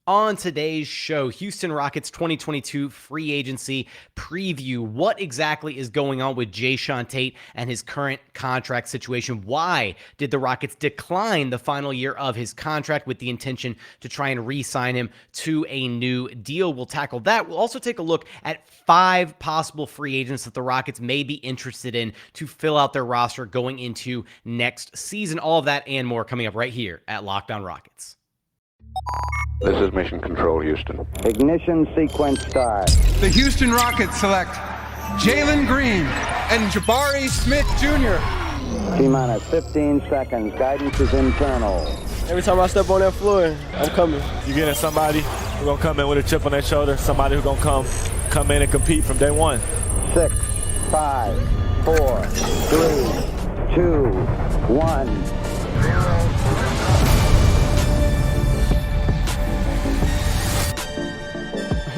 On today's show, Houston Rockets 2022 free agency preview. What exactly is going on with Jae'Sean Tate and his current contract situation? Why did the Rockets decline the final year of his contract with the intention to try and re-sign him to a new deal? We'll tackle that. We'll also take a look at 5 possible free agents that the Rockets may be interested in to fill out their roster going into next season. All of that and more coming up right here at Locked On Rockets. This is Mission Control, Houston. Ignition sequence start. The Houston Rockets select Jalen Green and Jabari Smith Jr. T-minus 15 seconds. Guidance is internal. Every time I step on that floor, I'm coming. You're getting somebody who's going to come in with a chip on their shoulder, somebody who's going to come in and compete from day one. 6, 5, 4, 3, 2, 1.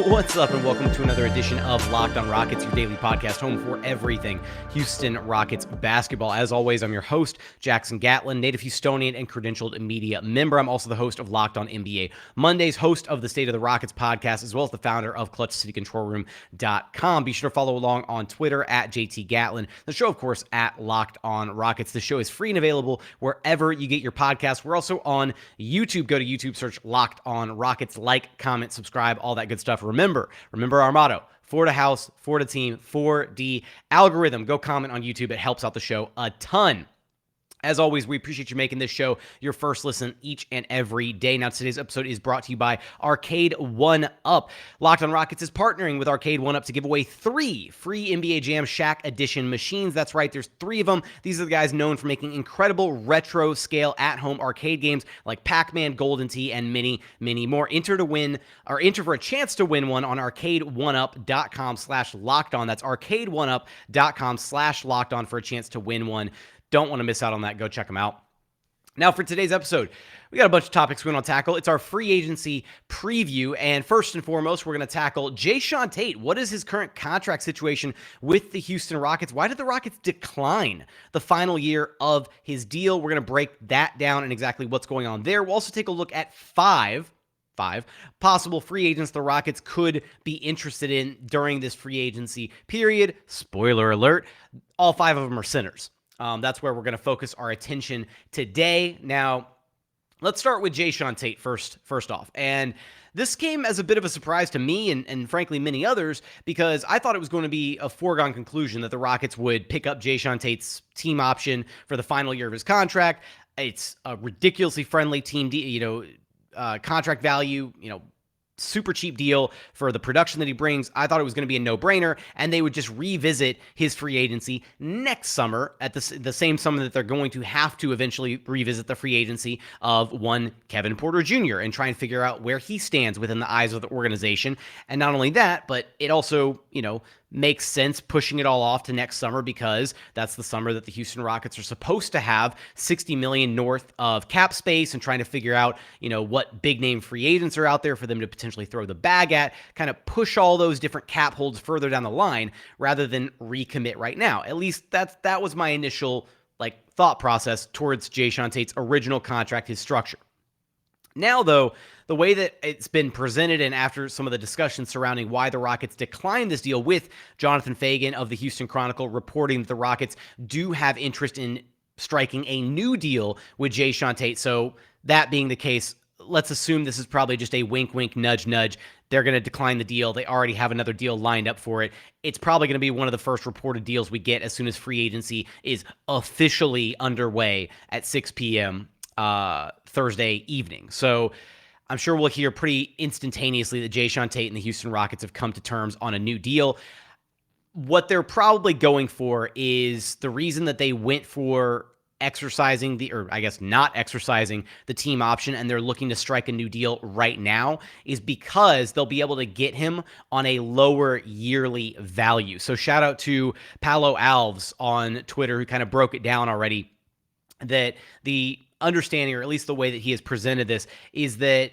What's up, and welcome to another edition of Locked On Rockets, your daily podcast, home for everything Houston Rockets basketball. As always, I'm your host, Jackson Gatlin, native Houstonian and credentialed media member. I'm also the host of Locked On NBA Mondays, host of the State of the Rockets podcast, as well as the founder of ClutchCityControlRoom.com. Be sure to follow along on Twitter at JT Gatlin. The show, of course, at Locked On Rockets. The show is free and available wherever you get your podcasts. We're also on YouTube. Go to YouTube, search Locked On Rockets, like, comment, subscribe, all that good stuff. Remember our motto, for the house, for the team, for the algorithm. Go comment on YouTube. It helps out the show a ton. As always, we appreciate you making this show your first listen each and every day. Now, today's episode is brought to you by Arcade 1-Up. Locked On Rockets is partnering with Arcade 1-Up to give away 3 free NBA JAM Shaq Edition machines. That's right, there's 3 of them. These are the guys known for making incredible retro scale at-home arcade games like Pac-Man, Golden Tee, and many more. Enter for a chance to win one on arcade1up.com/lockedon. That's arcade1up.com/lockedon for a chance to win one. Don't want to miss out on that. Go check them out. Now, for today's episode, we got a bunch of topics we want to tackle. It's our free agency preview, and first and foremost, we're going to tackle Jae'Sean Tate. What is his current contract situation with the Houston Rockets? Why did the Rockets decline the final year of his deal? We're going to break that down and exactly what's going on there. We'll also take a look at 5 possible free agents the Rockets could be interested in during this free agency period. Spoiler alert, all 5 of them are centers. That's where we're going to focus our attention today. Now, let's start with Jae'Sean Tate first off. And this came as a bit of a surprise to me and frankly many others, because I thought it was going to be a foregone conclusion that the Rockets would pick up Jae'Sean Tate's team option for the final year of his contract. It's a ridiculously friendly team, contract value, super cheap deal for the production that he brings. I thought it was going to be a no-brainer, and they would just revisit his free agency next summer at the same summer that they're going to have to eventually revisit the free agency of one Kevin Porter Jr. and try and figure out where he stands within the eyes of the organization. And not only that, but it also, makes sense pushing it all off to next summer, because that's the summer that the Houston Rockets are supposed to have $60 million north of cap space and trying to figure out, what big name free agents are out there for them to potentially throw the bag at, kind of push all those different cap holds further down the line rather than recommit right now. At least that was my initial thought process towards Jae'Sean Tate's original contract, his structure. Now, though, the way that it's been presented, and after some of the discussions surrounding why the Rockets declined this deal, with Jonathan Fagan of the Houston Chronicle reporting that the Rockets do have interest in striking a new deal with Jae'Sean Tate. So that being the case, let's assume this is probably just a wink, wink, nudge, nudge. They're going to decline the deal. They already have another deal lined up for it. It's probably going to be one of the first reported deals we get as soon as free agency is officially underway at 6 p.m. Thursday evening. So I'm sure we'll hear pretty instantaneously that Jae'Sean Tate and the Houston Rockets have come to terms on a new deal. What they're probably going for is the reason that they went for not exercising the team option, and they're looking to strike a new deal right now, is because they'll be able to get him on a lower yearly value. So shout out to Palo Alves on Twitter, who kind of broke it down already, that the understanding, or at least the way that he has presented this, is that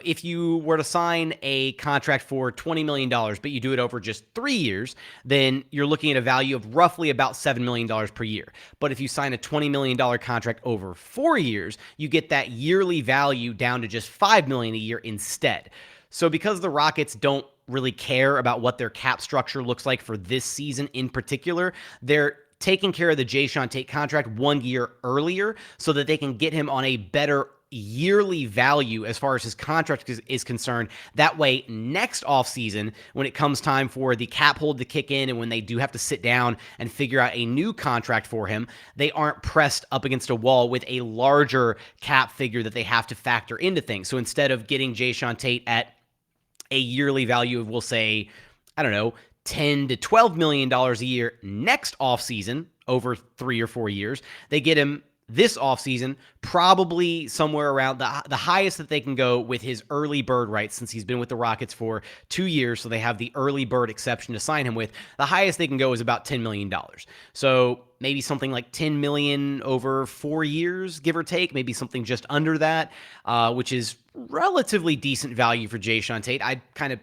if you were to sign a contract for $20 million, but you do it over just 3 years, then you're looking at a value of roughly about $7 million per year. But if you sign a $20 million contract over 4 years, you get that yearly value down to just $5 million a year instead. So because the Rockets don't really care about what their cap structure looks like for this season in particular, they're taking care of the Jae'Sean Tate contract 1 year earlier so that they can get him on a better yearly value as far as his contract is concerned. That way, next offseason, when it comes time for the cap hold to kick in and when they do have to sit down and figure out a new contract for him, they aren't pressed up against a wall with a larger cap figure that they have to factor into things. So instead of getting Jae'Sean Tate at a yearly value of, we'll say, I don't know, $10 to $12 million a year next offseason over 3 or 4 years, they get him this offseason, probably somewhere around the highest that they can go with his early bird rights, since he's been with the Rockets for 2 years, so they have the early bird exception to sign him with. The highest they can go is about $10 million. So maybe something like $10 million over 4 years, give or take, maybe something just under that, which is relatively decent value for Jae'Sean Tate. I'd kind of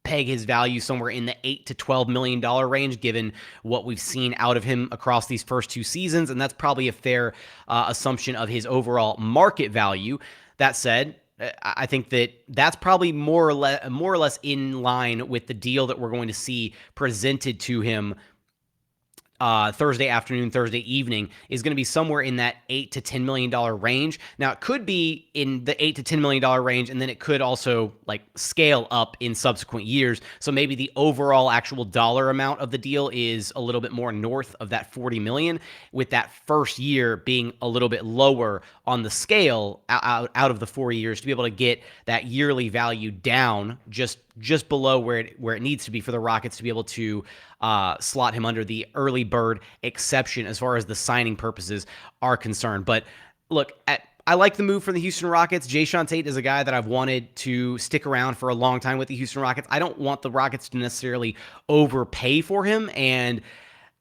peg his value somewhere in the $8 to $12 million range, given what we've seen out of him across these first 2 seasons, and that's probably a fair assumption of his overall market value. That said, I think that's probably more or less in line with the deal that we're going to see presented to him Thursday afternoon, Thursday evening, is going to be somewhere in that $8 to $10 million range. Now, it could be in the $8 to $10 million range, and then it could also scale up in subsequent years. So maybe the overall actual dollar amount of the deal is a little bit more north of that $40 million, with that first year being a little bit lower on the scale out of the 4 years to be able to get that yearly value down just below where it needs to be for the Rockets to be able to slot him under the early bird exception as far as the signing purposes are concerned. But look, I like the move from the Houston Rockets. Jae'Sean Tate is a guy that I've wanted to stick around for a long time with the Houston Rockets. I don't want the Rockets to necessarily overpay for him. And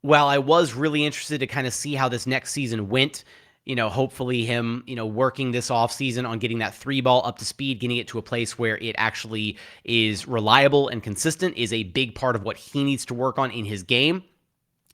while I was really interested to kind of see how this next season went, hopefully him, working this offseason on getting that 3-ball up to speed, getting it to a place where it actually is reliable and consistent is a big part of what he needs to work on in his game.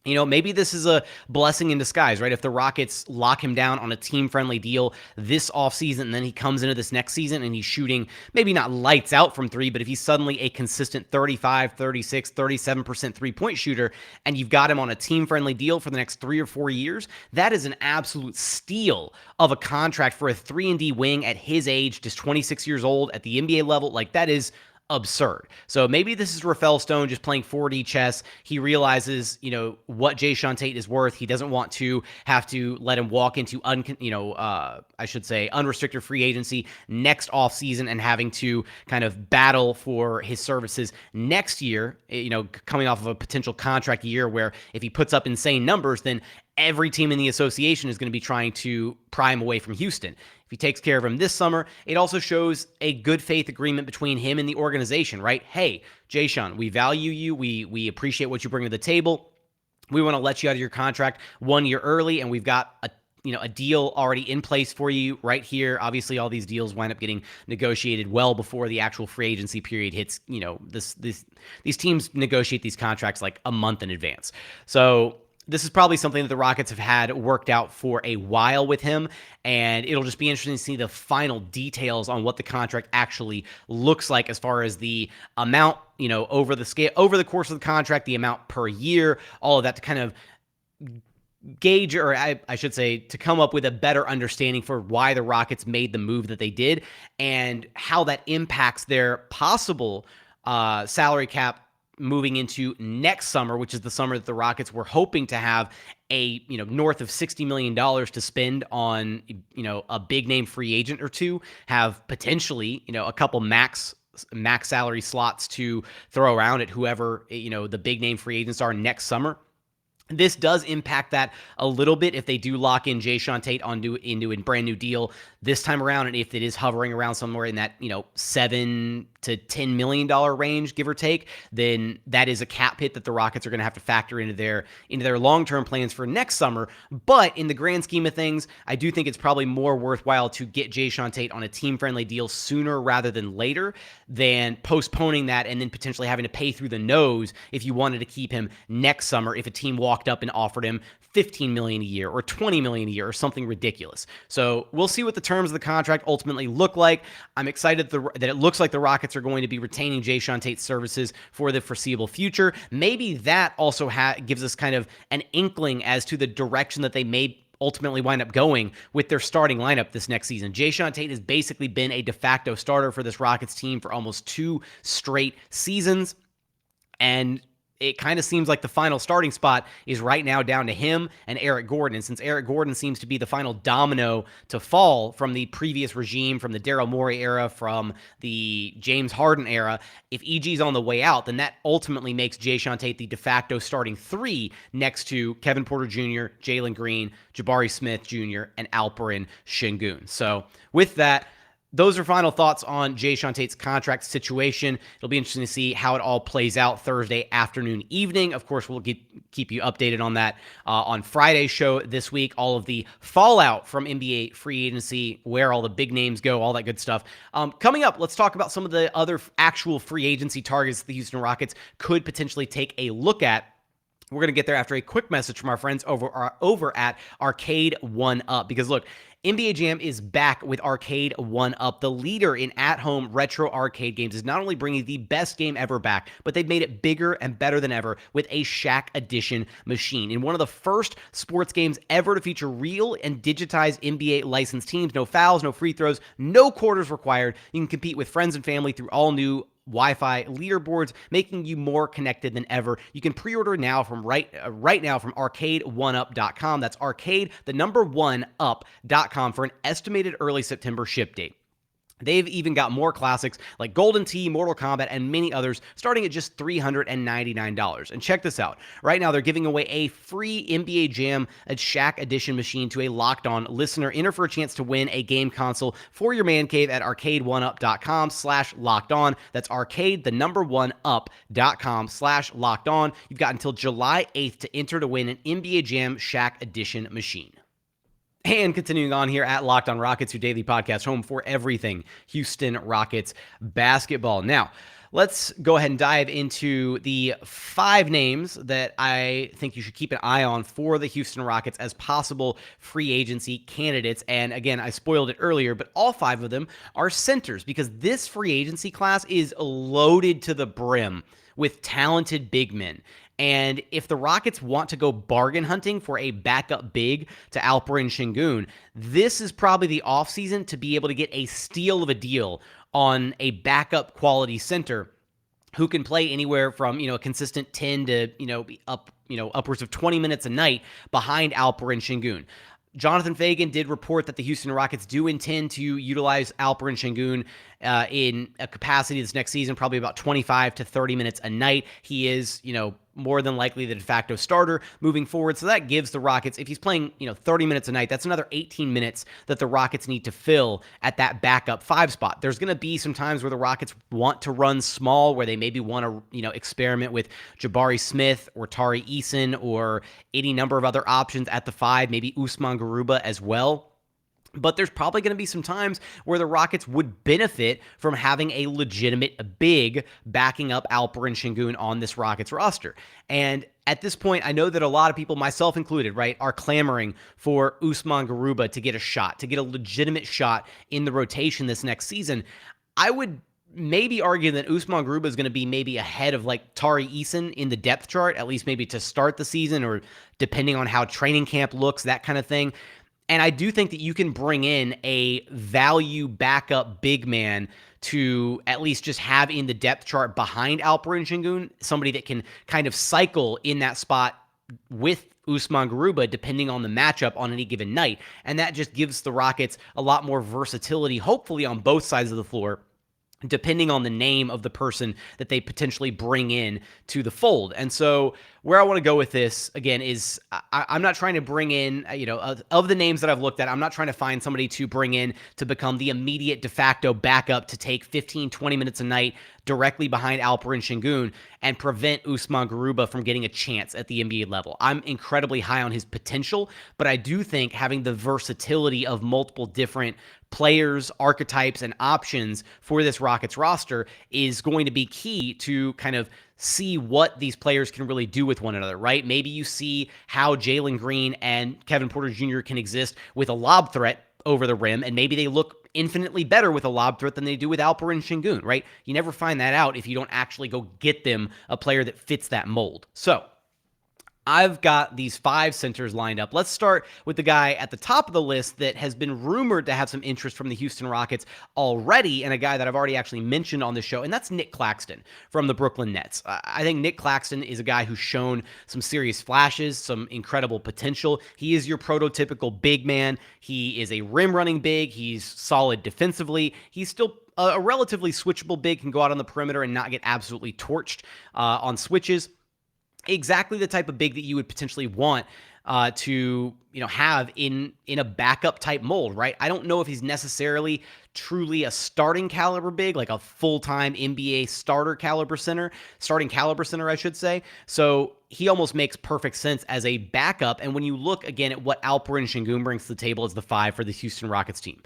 Maybe this is a blessing in disguise, right? If the Rockets lock him down on a team-friendly deal this offseason, and then he comes into this next season and he's shooting maybe not lights out from 3, but if he's suddenly a consistent 35, 36, 37% three-point shooter, and you've got him on a team-friendly deal for the next 3 or 4 years, that is an absolute steal of a contract for a 3-and-D wing at his age, just 26 years old at the NBA level. That is absurd. So maybe this is Rafael Stone just playing 4D chess. He realizes, what Jae'Sean Tate is worth. He doesn't want to have to let him walk into unrestricted free agency next offseason and having to kind of battle for his services next year, coming off of a potential contract year where if he puts up insane numbers, then every team in the association is going to be trying to pry him away from Houston. If he takes care of him this summer, it also shows a good faith agreement between him and the organization, right? Hey, Jae'Sean, we value you. We appreciate what you bring to the table. We want to let you out of your contract 1 year early, and we've got a deal already in place for you right here. Obviously, all these deals wind up getting negotiated well before the actual free agency period hits. These teams negotiate these contracts like a month in advance. So this is probably something that the Rockets have had worked out for a while with him, and it'll just be interesting to see the final details on what the contract actually looks like as far as the amount, over the course of the contract, the amount per year, all of that to kind of gauge, or I should say, to come up with a better understanding for why the Rockets made the move that they did and how that impacts their possible salary cap moving into next summer, which is the summer that the Rockets were hoping to have a, north of $60 million to spend on, a big name free agent or two, have potentially, a couple max salary slots to throw around at whoever, the big name free agents are next summer. This does impact that a little bit if they do lock in Jae'Sean Tate into a brand new deal this time around, and if it is hovering around somewhere in that $7 to $10 million range, give or take, then that is a cap hit that the Rockets are going to have to factor into their long-term plans for next summer. But in the grand scheme of things, I do think it's probably more worthwhile to get Jae'Sean Tate on a team-friendly deal sooner rather than later than postponing that and then potentially having to pay through the nose if you wanted to keep him next summer if a team walked up and offered him $15 million a year or $20 million a year or something ridiculous. So we'll see what the terms of the contract ultimately look like. I'm excited that it looks like the Rockets are going to be retaining Jae'Sean Tate's services for the foreseeable future. Maybe that also gives us kind of an inkling as to the direction that they may ultimately wind up going with their starting lineup this next season. Jae'Sean Tate has basically been a de facto starter for this Rockets team for almost 2 straight seasons, and it kind of seems like the final starting spot is right now down to him and Eric Gordon. And since Eric Gordon seems to be the final domino to fall from the previous regime, from the Daryl Morey era, from the James Harden era, if EG's on the way out, then that ultimately makes Jae'Sean Tate the de facto starting 3 next to Kevin Porter Jr., Jalen Green, Jabari Smith Jr., and Alperen Sengun. So with that, those are final thoughts on Jae'Sean Tate's contract situation. It'll be interesting to see how it all plays out Thursday afternoon, evening. Of course, we'll keep you updated on that on Friday's show this week. All of the fallout from NBA free agency, where all the big names go, all that good stuff. Coming up, let's talk about some of the other actual free agency targets the Houston Rockets could potentially take a look at. We're going to get there after a quick message from our friends over at Arcade 1UP. Because look, NBA Jam is back with Arcade 1UP. The leader in at-home retro arcade games is not only bringing the best game ever back, but they've made it bigger and better than ever with a Shaq Edition machine. In one of the first sports games ever to feature real and digitized NBA licensed teams, no fouls, no free throws, no quarters required. You can compete with friends and family through all new Wi-Fi leaderboards, making you more connected than ever. You can pre-order now from right now from arcade1up.com. That's arcade, the number 1up.com for an estimated early September ship date. They've even got more classics like Golden Tee, Mortal Kombat, and many others starting at just $399. And check this out. Right now, they're giving away a free NBA Jam Shaq Edition machine to a Locked On listener. Enter for a chance to win a game console for your man cave at arcade1up.com/lockedon. That's arcade, the number 1up.com/lockedon. You've got until July 8th to enter to win an NBA Jam Shaq Edition machine. And continuing on here at Locked On Rockets, your daily podcast home for everything Houston Rockets basketball. Now, let's go ahead and dive into the 5 names that I think you should keep an eye on for the Houston Rockets as possible free agency candidates. And again, I spoiled it earlier, but all 5 of them are centers because this free agency class is loaded to the brim with talented big men. And if the Rockets want to go bargain hunting for a backup big to Alperen Sengun, this is probably the offseason to be able to get a steal of a deal on a backup quality center who can play anywhere from, a consistent 10 to, upwards of 20 minutes a night behind Alperen Sengun. Jonathan Fagan did report that the Houston Rockets do intend to utilize Alperen Sengun in a capacity this next season, probably about 25 to 30 minutes a night. He is, more than likely the de facto starter moving forward. So that gives the Rockets, if he's playing, 30 minutes a night, that's another 18 minutes that the Rockets need to fill at that backup 5 spot. There's going to be some times where the Rockets want to run small, where they maybe want to, experiment with Jabari Smith or Tari Eason or any number of other options at the 5, maybe Usman Garuba as well. But there's probably going to be some times where the Rockets would benefit from having a legitimate big backing up Alperen Sengun on this Rockets roster. And at this point, I know that a lot of people, myself included, right, are clamoring for Usman Garuba to get a shot, to get a legitimate shot in the rotation this next season. I would maybe argue that Usman Garuba is going to be maybe ahead of like Tari Eason in the depth chart, at least maybe to start the season or depending on how training camp looks, that kind of thing. And I do think that you can bring in a value backup big man to at least just have in the depth chart behind Alperen Sengun, somebody that can kind of cycle in that spot with Usman Garuba depending on the matchup on any given night. And that just gives the Rockets a lot more versatility, hopefully on both sides of the floor, depending on the name of the person that they potentially bring in to the fold. And so where I want to go with this, again, is I'm not trying to bring in, of the names that I've looked at, I'm not trying to find somebody to bring in to become the immediate de facto backup to take 15, 20 minutes a night directly behind Alperen Sengun and prevent Usman Garuba from getting a chance at the NBA level. I'm incredibly high on his potential, but I do think having the versatility of multiple different players, archetypes, and options for this Rockets roster is going to be key to kind of see what these players can really do with one another, right? Maybe you see how Jalen Green and Kevin Porter Jr. can exist with a lob threat over the rim, and maybe they look infinitely better with a lob threat than they do with Alperen Sengun, right? You never find that out if you don't actually go get them a player that fits that mold. So I've got these 5 centers lined up. Let's start with the guy at the top of the list that has been rumored to have some interest from the Houston Rockets already, and a guy that I've already actually mentioned on the show, and that's Nic Claxton from the Brooklyn Nets. I think Nic Claxton is a guy who's shown some serious flashes, some incredible potential. He is your prototypical big man. He is a rim-running big. He's solid defensively. He's still a relatively switchable big, can go out on the perimeter and not get absolutely torched on switches. Exactly the type of big that you would potentially want to have in a backup type mold, right? I don't know if he's necessarily truly a starting caliber big, like a full-time NBA starting caliber center, I should say. So he almost makes perfect sense as a backup. And when you look again at what Alperen Sengun brings to the table as the 5 for the Houston Rockets team,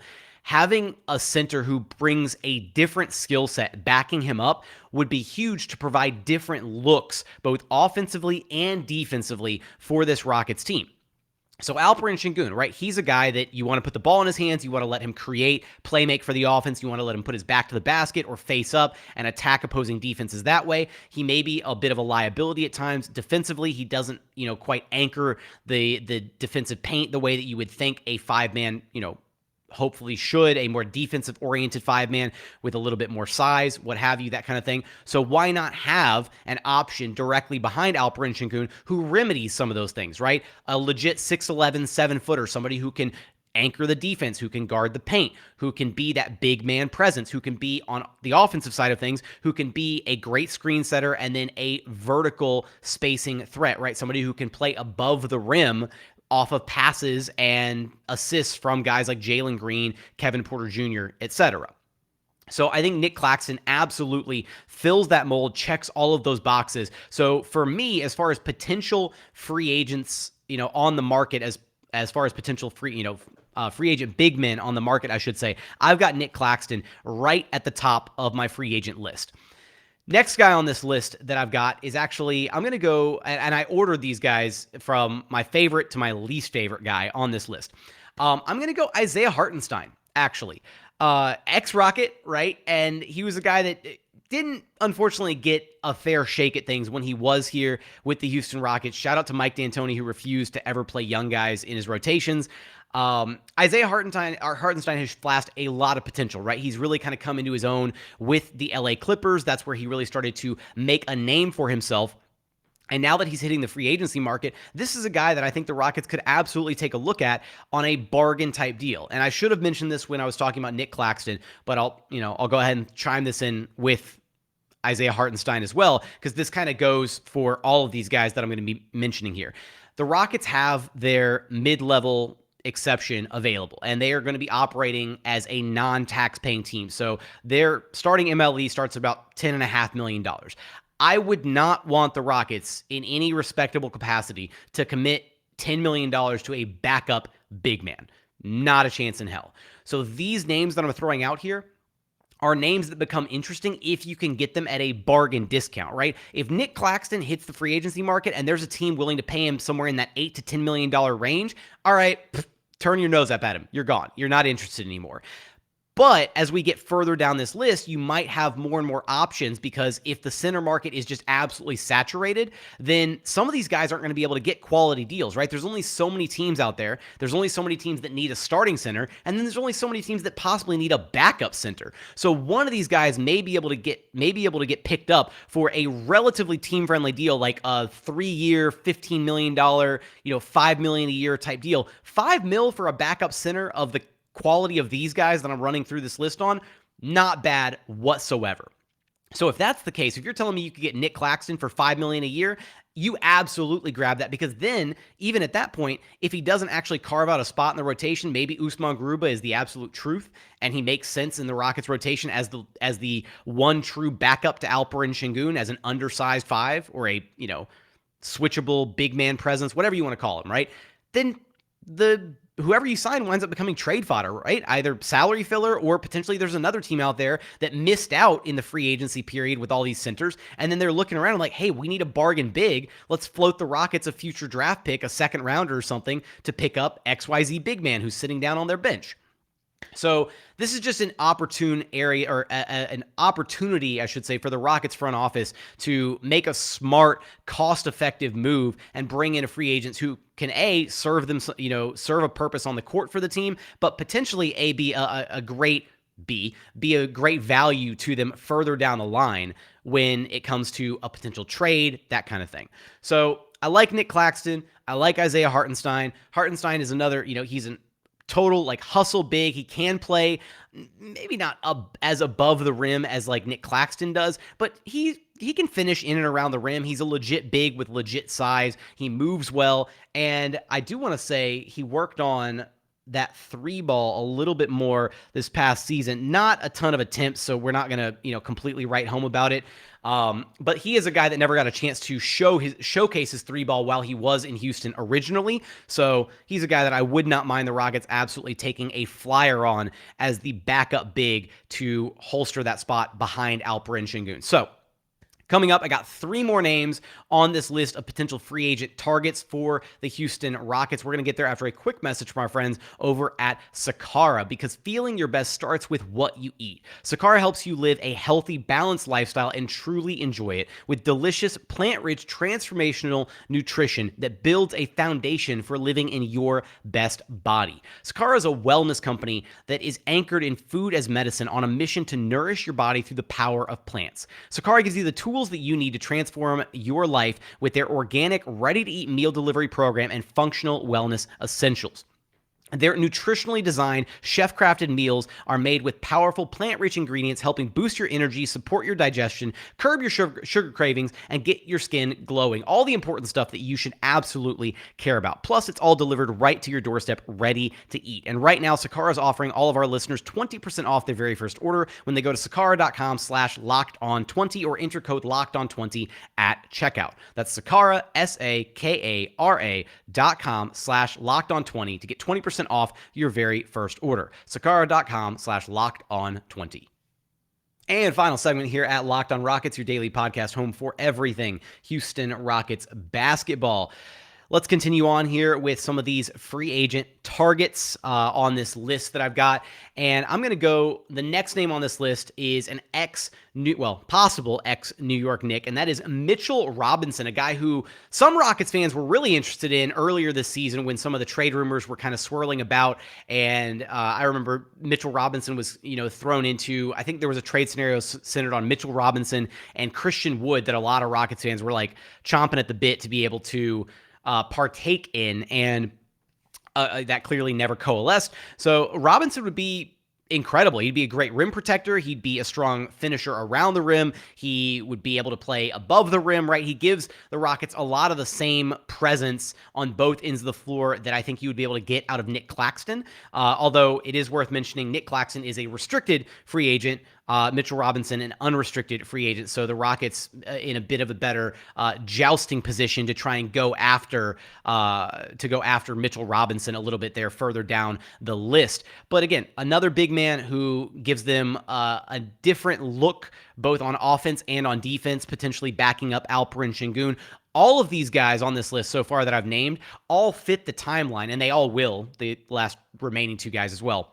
having a center who brings a different skill set backing him up would be huge to provide different looks, both offensively and defensively, for this Rockets team. So Alperen Sengun, right? He's a guy that you want to put the ball in his hands. You want to let him create, play make for the offense. You want to let him put his back to the basket or face up and attack opposing defenses that way. He may be a bit of a liability at times. Defensively, he doesn't, quite anchor the defensive paint the way that you would think a 5-man, hopefully should, a more defensive-oriented 5-man with a little bit more size, what have you, that kind of thing. So why not have an option directly behind Alperen Sengun who remedies some of those things, right? A legit 6'11", 7-footer, somebody who can anchor the defense, who can guard the paint, who can be that big man presence, who can be on the offensive side of things, who can be a great screen setter and then a vertical spacing threat, right? Somebody who can play above the rim off of passes and assists from guys like Jalen Green, Kevin Porter Jr., etc. So I think Nic Claxton absolutely fills that mold, checks all of those boxes. So for me, as far as potential free agents, on the market, as far as potential free agent big men on the market, I should say, I've got Nic Claxton right at the top of my free agent list. Next guy on this list that I've got is actually, I'm going to go, and I ordered these guys from my favorite to my least favorite guy on this list. I'm going to go Isaiah Hartenstein, actually. Ex-Rocket, right? And he was a guy that didn't, unfortunately, get a fair shake at things when he was here with the Houston Rockets. Shout out to Mike D'Antoni, who refused to ever play young guys in his rotations. Isaiah Hartenstein has flashed a lot of potential, right? He's really kind of come into his own with the LA Clippers. That's where he really started to make a name for himself. And now that he's hitting the free agency market, this is a guy that I think the Rockets could absolutely take a look at on a bargain type deal. And I should have mentioned this when I was talking about Nic Claxton, but I'll go ahead and chime this in with Isaiah Hartenstein as well, because this kind of goes for all of these guys that I'm going to be mentioning here. The Rockets have their mid-level exception available, and they are going to be operating as a non-tax paying team. So their starting MLE starts at about $10.5 million. I would not want the Rockets in any respectable capacity to commit $10 million to a backup big man. Not a chance in hell. So these names that I'm throwing out here are names that become interesting if you can get them at a bargain discount, right? If Nic Claxton hits the free agency market and there's a team willing to pay him somewhere in that $8 to $10 million range, all right, turn your nose up at him. You're gone. You're not interested anymore. But as we get further down this list, you might have more and more options, because if the center market is just absolutely saturated, then some of these guys aren't going to be able to get quality deals, right? There's only so many teams out there. There's only so many teams that need a starting center, and then there's only so many teams that possibly need a backup center. So one of these guys may be able to get picked up for a relatively team-friendly deal, like a 3-year, $15 million, $5 million a year type deal. $5 million for a backup center of the quality of these guys that I'm running through this list on, Not bad whatsoever. So if that's the case, if you're telling me you could get Nic Claxton for $5 million a year, you absolutely grab that, because then, even at that point, if he doesn't actually carve out a spot in the rotation, maybe Usman Garuba is the absolute truth, and he makes sense in the Rockets rotation as the one true backup to Alperen Sengun as an undersized 5, or a, switchable big man presence, whatever you want to call him, right? Then whoever you sign winds up becoming trade fodder, right? Either salary filler, or potentially there's another team out there that missed out in the free agency period with all these centers, and then they're looking around like, hey, we need a bargain big. Let's float the Rockets a future draft pick, a second rounder or something, to pick up XYZ big man who's sitting down on their bench. So this is just an opportune area, or an opportunity, I should say, for the Rockets front office to make a smart, cost-effective move and bring in a free agents who can serve them, serve a purpose on the court for the team, but potentially be a great value to them further down the line when it comes to a potential trade, that kind of thing. So I like Nic Claxton. I like Isaiah Hartenstein. Hartenstein is another, he's an total hustle big. He can play maybe not as above the rim as like Nic Claxton does, but he can finish in and around the rim. He's a legit big with legit size. He moves well, and I do want to say he worked on that 3-ball a little bit more this past season. Not a ton of attempts, so we're not going to completely write home about it. But he is a guy that never got a chance to showcase his 3-ball while he was in Houston originally. So he's a guy that I would not mind the Rockets absolutely taking a flyer on as the backup big to holster that spot behind Alperen Sengun. So coming up, I got 3 more names on this list of potential free agent targets for the Houston Rockets. We're going to get there after a quick message from our friends over at Sakara, because feeling your best starts with what you eat. Sakara helps you live a healthy, balanced lifestyle and truly enjoy it with delicious, plant-rich, transformational nutrition that builds a foundation for living in your best body. Sakara is a wellness company that is anchored in food as medicine on a mission to nourish your body through the power of plants. Sakara gives you the tools that you need to transform your life with their organic, ready-to-eat meal delivery program and functional wellness essentials. Their nutritionally designed, chef-crafted meals are made with powerful plant-rich ingredients, helping boost your energy, support your digestion, curb your sugar cravings, and get your skin glowing. All the important stuff that you should absolutely care about. Plus, it's all delivered right to your doorstep, ready to eat. And right now, Sakara is offering all of our listeners 20% off their very first order when they go to sakara.com/lockedon20 or enter code lockedon20 at checkout. That's Sakara, SAKARA.com/lockedon20 to get 20% off your very first order. Sakara.com/lockedon20. And final segment here at Locked On Rockets, your daily podcast home for everything Houston Rockets basketball. Let's continue on here with some of these free agent targets on this list that I've got. And I'm going to go, the next name on this list is an possible ex-New York Knick, and that is Mitchell Robinson, a guy who some Rockets fans were really interested in earlier this season when some of the trade rumors were kind of swirling about. And I remember Mitchell Robinson was, thrown into, I think there was a trade scenario centered on Mitchell Robinson and Christian Wood that a lot of Rockets fans were like chomping at the bit to be able to partake in, and that clearly never coalesced. So Robinson would be incredible. He'd be a great rim protector. He'd be a strong finisher around the rim. He would be able to play above the rim, right? He gives the Rockets a lot of the same presence on both ends of the floor that I think you would be able to get out of Nic Claxton. Although it is worth mentioning, Nic Claxton is a restricted free agent. Mitchell Robinson, an unrestricted free agent. So the Rockets in a bit of a better jousting position to try and go after Mitchell Robinson a little bit there further down the list. But again, another big man who gives them a different look both on offense and on defense, potentially backing up Alperen Sengun. All of these guys on this list so far that I've named all fit the timeline, and they all will, the last remaining 2 guys as well.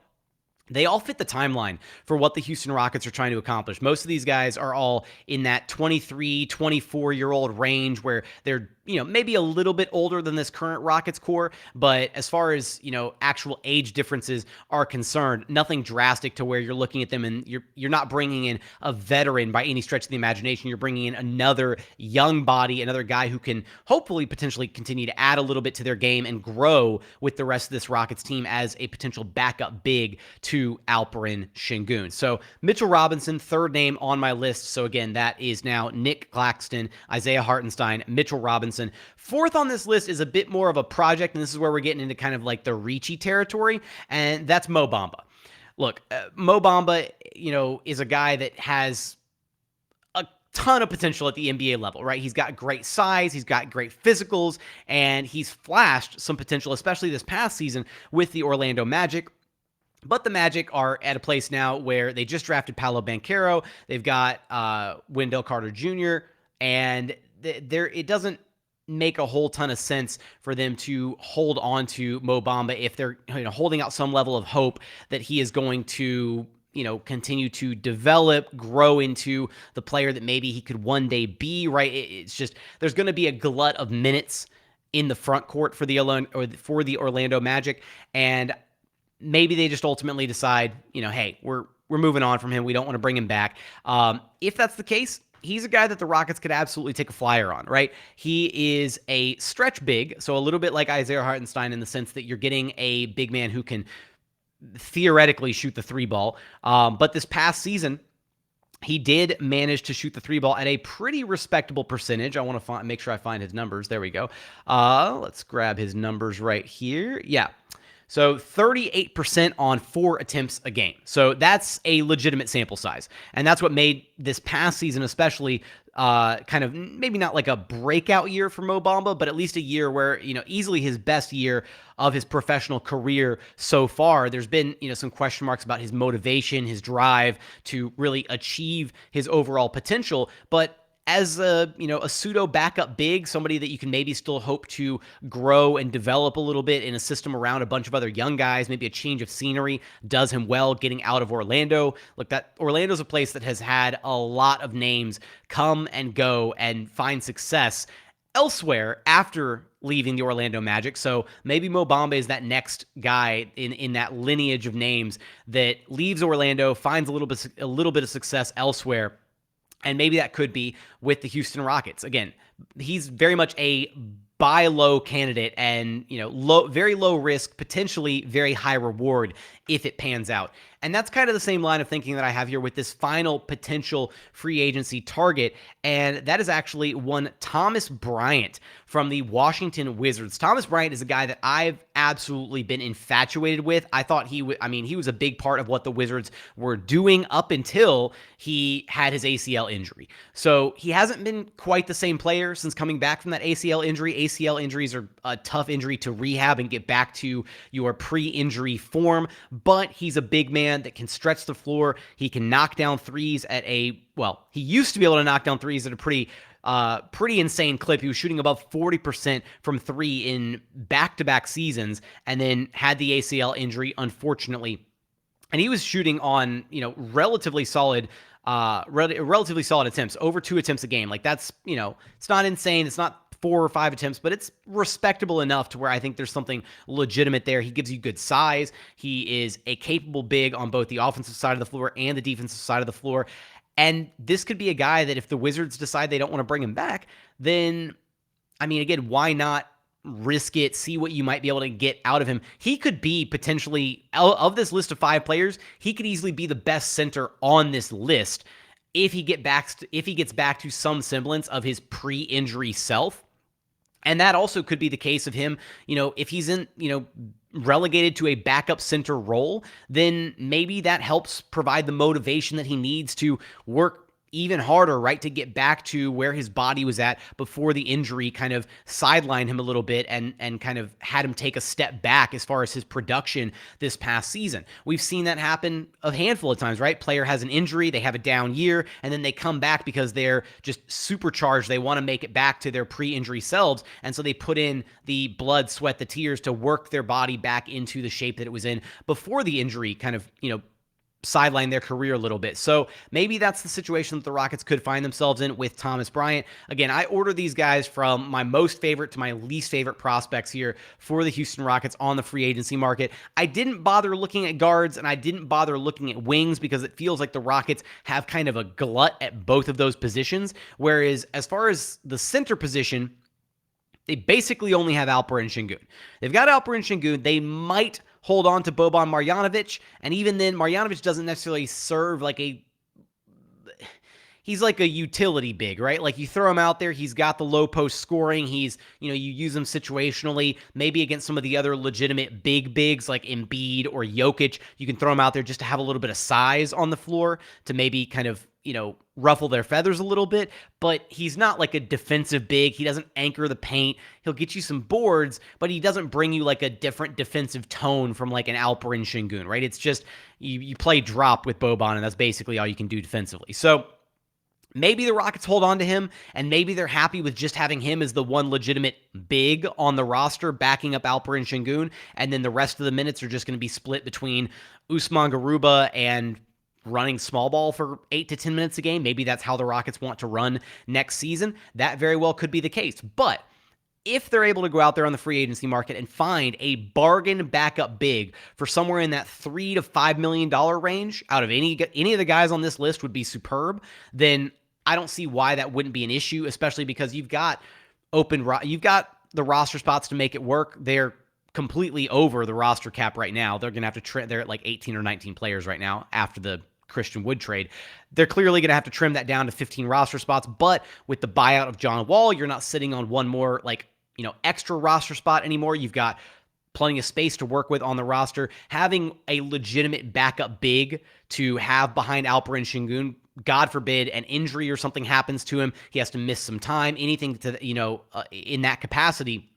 They all fit the timeline for what the Houston Rockets are trying to accomplish. Most of these guys are all in that 23, 24-year-old range where they're, maybe a little bit older than this current Rockets core, but as far as, actual age differences are concerned, nothing drastic to where you're looking at them and you're not bringing in a veteran by any stretch of the imagination. You're bringing in another young body, another guy who can hopefully potentially continue to add a little bit to their game and grow with the rest of this Rockets team as a potential backup big to to Alperen Sengun. So Mitchell Robinson, third name on my list. So again, that is now Nic Claxton, Isaiah Hartenstein, Mitchell Robinson. Fourth on this list is a bit more of a project, and this is where we're getting into kind of like the reachy territory, and that's Mo Bamba. Look, Mo Bamba, is a guy that has a ton of potential at the NBA level, right? He's got great size, he's got great physicals, and he's flashed some potential, especially this past season with the Orlando Magic. But the Magic are at a place now where they just drafted Paolo Banchero. They've got Wendell Carter Jr., and it doesn't make a whole ton of sense for them to hold on to Mo Bamba if they're holding out some level of hope that he is going to continue to develop, grow into the player that maybe he could one day be, right? It's just, there's going to be a glut of minutes in the front court for the Orlando Magic, and maybe they just ultimately decide, hey, we're moving on from him. We don't want to bring him back. If that's the case, he's a guy that the Rockets could absolutely take a flyer on, right? He is a stretch big, so a little bit like Isaiah Hartenstein in the sense that you're getting a big man who can theoretically shoot the three ball. But this past season, he did manage to shoot the three ball at a pretty respectable percentage. I want to make sure I find his numbers. There we go. Let's grab his numbers right here. Yeah. So 38% on 4 attempts a game. So that's a legitimate sample size. And that's what made this past season especially kind of maybe not like a breakout year for Mo Bamba, but at least a year where, easily his best year of his professional career so far. There's been, some question marks about his motivation, his drive to really achieve his overall potential. But as a pseudo backup big, somebody that you can maybe still hope to grow and develop a little bit in a system around a bunch of other young guys, maybe a change of scenery does him well getting out of Orlando. Look, that Orlando's a place that has had a lot of names come and go and find success elsewhere after leaving the Orlando Magic. So maybe Mo Bamba is that next guy in that lineage of names that leaves Orlando, finds a little bit of success elsewhere. And maybe that could be with the Houston Rockets. Again, he's very much a buy low candidate and, very low risk, potentially very high reward if it pans out. And that's kind of the same line of thinking that I have here with this final potential free agency target. And that is actually one Thomas Bryant from the Washington Wizards. Thomas Bryant is a guy that I've absolutely been infatuated with. I thought he was a big part of what the Wizards were doing up until he had his ACL injury. So he hasn't been quite the same player since coming back from that ACL injury. ACL injuries are a tough injury to rehab and get back to your pre-injury form, but he's a big man that can stretch the floor. He can knock down threes he used to be able to knock down threes at a pretty insane clip. He was shooting above 40% from three in back-to-back seasons and then had the ACL injury, unfortunately. And he was shooting on, relatively solid attempts, over 2 attempts a game. Like that's, it's not insane. It's not 4 or 5 attempts, but it's respectable enough to where I think there's something legitimate there. He gives you good size. He is a capable big on both the offensive side of the floor and the defensive side of the floor. And this could be a guy that if the Wizards decide they don't want to bring him back, then, again, why not risk it, see what you might be able to get out of him? He could be potentially, of this list of 5 players, he could easily be the best center on this list if he gets back to some semblance of his pre-injury self. And that also could be the case of him, if he's in, relegated to a backup center role, then maybe that helps provide the motivation that he needs to work even harder, right, to get back to where his body was at before the injury kind of sidelined him a little bit and kind of had him take a step back as far as his production this past season. We've seen that happen a handful of times, right? Player has an injury, they have a down year, and then they come back because they're just supercharged. They want to make it back to their pre-injury selves, and so they put in the blood, sweat, the tears to work their body back into the shape that it was in before the injury kind of, sideline their career a little bit. So maybe that's the situation that the Rockets could find themselves in with Thomas Bryant. Again, I order these guys from my most favorite to my least favorite prospects here for the Houston Rockets on the free agency market. I didn't bother looking at guards and I didn't bother looking at wings because it feels like the Rockets have kind of a glut at both of those positions. Whereas as far as the center position, they basically only have Alperen Sengun. They've got Alperen Sengun. They might hold on to Boban Marjanovic, and even then, Marjanovic doesn't necessarily serve like he's like a utility big, right? Like you throw him out there, he's got the low post scoring. He's, you use him situationally, maybe against some of the other legitimate bigs like Embiid or Jokic. You can throw him out there just to have a little bit of size on the floor to maybe kind of, ruffle their feathers a little bit, but he's not like a defensive big. He doesn't anchor the paint. He'll get you some boards, but he doesn't bring you like a different defensive tone from like an Alperen Sengun, right? It's just you play drop with Boban, and that's basically all you can do defensively. So maybe the Rockets hold on to him, and maybe they're happy with just having him as the one legitimate big on the roster, backing up Alperen Sengun, and then the rest of the minutes are just going to be split between Usman Garuba and running small ball for 8 to 10 minutes a game. Maybe that's how the Rockets want to run next season. That very well could be the case. But if they're able to go out there on the free agency market and find a bargain backup big for somewhere in that $3 to $5 million range, out of any of the guys on this list would be superb, then I don't see why that wouldn't be an issue, especially because you've got the roster spots to make it work. They're completely over the roster cap right now. They're going to have to they're at like 18 or 19 players right now after the Christian Wood trade. They're clearly going to have to trim that down to 15 roster spots, but with the buyout of John Wall, you're not sitting on one more extra roster spot anymore. You've got plenty of space to work with on the roster. Having a legitimate backup big to have behind Alperen Sengun, God forbid an injury or something happens to him, he has to miss some time, anything to in that capacity.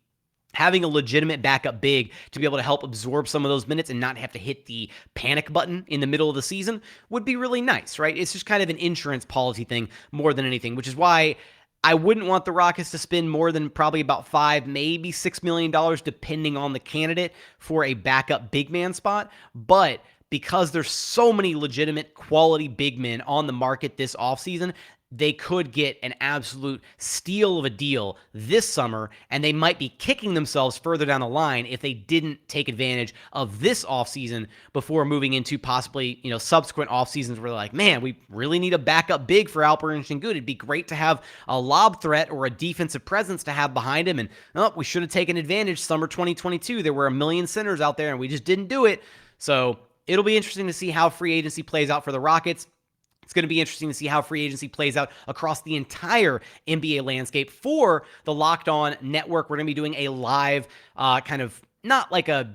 Having a legitimate backup big to be able to help absorb some of those minutes and not have to hit the panic button in the middle of the season would be really nice, right? It's just kind of an insurance policy thing more than anything, which is why I wouldn't want the Rockets to spend more than probably about $5, maybe $6 million, depending on the candidate for a backup big man spot. But because there's so many legitimate quality big men on the market this offseason, they could get an absolute steal of a deal this summer, and they might be kicking themselves further down the line if they didn't take advantage of this offseason before moving into possibly, subsequent offseasons where they're like, man, we really need a backup big for Alperen Sengun. It'd be great to have a lob threat or a defensive presence to have behind him, and we should have taken advantage summer 2022. There were a million centers out there, and we just didn't do it. So it'll be interesting to see how free agency plays out for the Rockets. It's going to be interesting to see how free agency plays out across the entire NBA landscape. For the Locked On Network, we're going to be doing a live kind of, not like a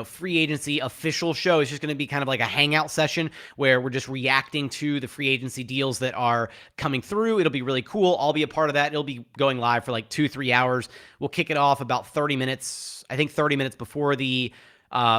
free agency official show. It's just going to be kind of like a hangout session where we're just reacting to the free agency deals that are coming through. It'll be really cool. I'll be a part of that. It'll be going live for like 2-3 hours. We'll kick it off about 30 minutes, I think 30 minutes before the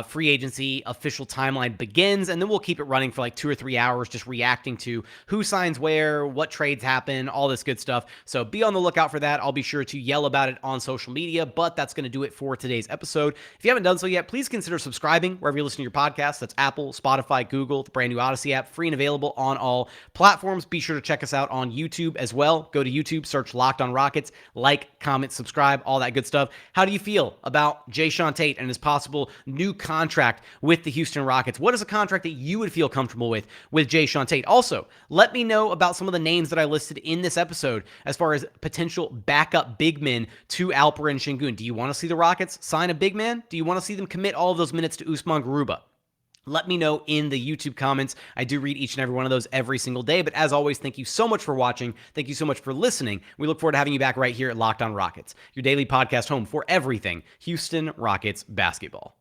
free agency official timeline begins, and then we'll keep it running for like 2 or 3 hours, just reacting to who signs where, what trades happen, all this good stuff. So be on the lookout for that. I'll be sure to yell about it on social media, but that's going to do it for today's episode. If you haven't done so yet, please consider subscribing wherever you listen to your podcasts. That's Apple, Spotify, Google, the brand new Odyssey app, free and available on all platforms. Be sure to check us out on YouTube as well. Go to YouTube, search Locked On Rockets, like, comment, subscribe, all that good stuff. How do you feel about Jae'Sean Tate and his possible new contract with the Houston Rockets? What is a contract that you would feel comfortable with Jae'Sean Tate? Also, let me know about some of the names that I listed in this episode as far as potential backup big men to Alperen Sengun. Do you want to see the Rockets sign a big man? Do you want to see them commit all of those minutes to Usman Garuba? Let me know in the YouTube comments. I do read each and every one of those every single day. But as always, thank you so much for watching. Thank you so much for listening. We look forward to having you back right here at Locked On Rockets, your daily podcast home for everything Houston Rockets basketball.